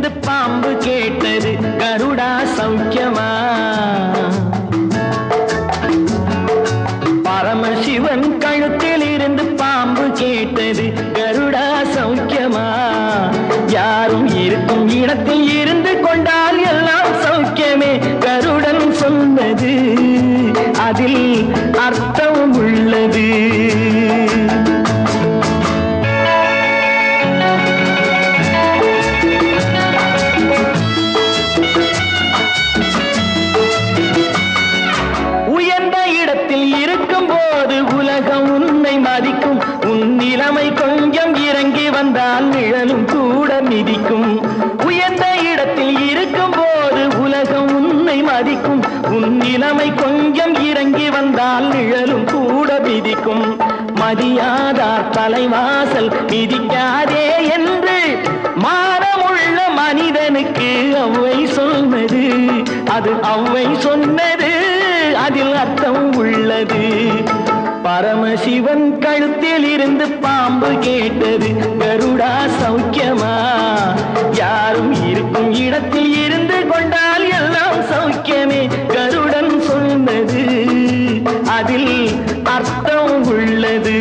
இருந்து பாம்பு கேட்டது கருடா சௌக்கியமா? பரமசிவன் கழுத்தில் இருந்து பாம்பு கேட்டது கருடா சௌக்கியமா? யாரும் இருக்கும் இடத்தில் இருந்து கொண்டால் எல்லாம் சௌக்கியமே கருடன் சொன்னது, அதில் அர்த்தம் உள்ளது. உயர்ந்த இடத்தில் இருக்கும் போது உலகம் உன்னை மதிக்கும், உன் நிலைமை கொஞ்சம் இறங்கி வந்தால் நிழலும் கூட மிதிக்கும். உயர்ந்த இடத்தில் இருக்கும் போது உலகம் உன்னை மதிக்கும், உன் நிலைமை கொஞ்சம் இறங்கி வந்தால் நிழலும் கூட மிதிக்கும். மதியாதார் தலைவாசல் மிதிக்காதே என்று மானமுள்ள மனிதனுக்கு அவ்வை சொன்னது, அது அவ்வை சொன்னது, அதில் அர்த்தம் உள்ளது. பரமசிவன் கழுத்தில் இருந்து பாம்பு கேட்டது கருடா சௌக்கியமா? யாரும் இருக்கும் இடத்தில் இருந்து கொண்டால் எல்லாம் சௌக்கியமே கருடன் சொன்னது, அதில் அர்த்தம் உள்ளது.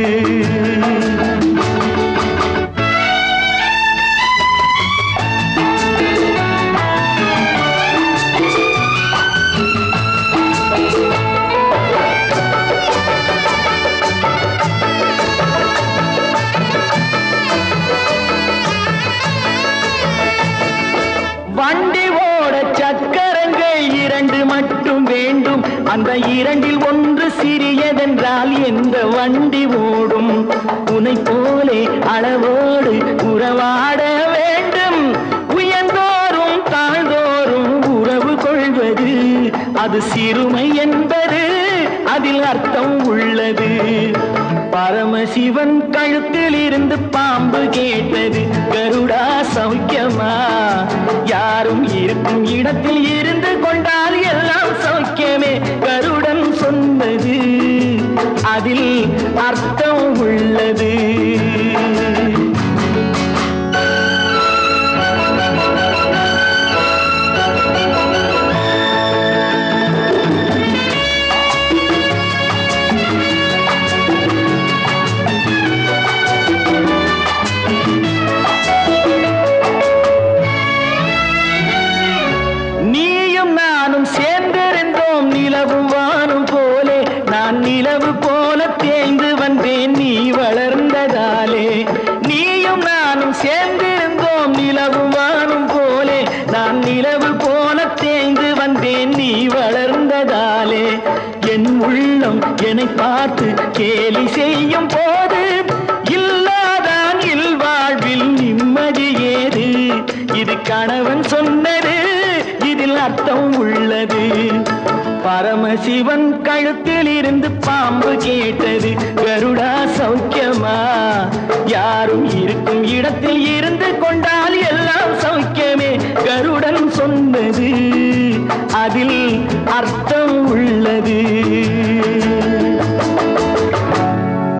வண்டி ஓட சக்கரங்கள் இரண்டு மட்டும் வேண்டும், அந்த இரண்டில் ஒன்று சிறியதென்றால் எந்த வண்டி ஓடும்? உன்னை போலே அளவோடு உறவாட வேண்டும், உயர்ந்தோறும் தாழ்ந்தோறும் உறவு கொள்வது அது சிறுமை என்பது, அதில் அர்த்தம் உள்ளது. பரமசிவன் கழுத்தில் இருந்து பாம்பு கேட்டது கருடா சௌக்கியமா? யாரும் இருக்கும் இடத்தில் இருந்து கொண்டால் எல்லாம் சௌக்கியமே கருடன் சொன்னது, அதில் அர்த்தம் உள்ளது. நிலவு போல தேய்ந்து வந்தேன் நீ வளர்ந்ததாலே, நீயும் நானும் சேர்ந்திருந்தோம் நிலவும் வானும் போலே, நான் நிலவு போல தேய்ந்து வந்தேன் நீ வளர்ந்ததாலே. என் உள்ளம் என்னை பார்த்து கேலி செய்யும் போது இல்லாதான் இல்வாழ்வில் நிம்மதி ஏது? இது கணவன் சொன்னது, இதில் அர்த்தம் உள்ளது. பரமசிவன் கழுத்தில் இருந்து பாம்பு கேட்டது கருடா சௌக்கியமா? யாரும் இருக்கும் இடத்தில் இருந்து கொண்டால் எல்லாம் சௌக்கியமே கருடன் சொன்னது, அதில் அர்த்தம் உள்ளது.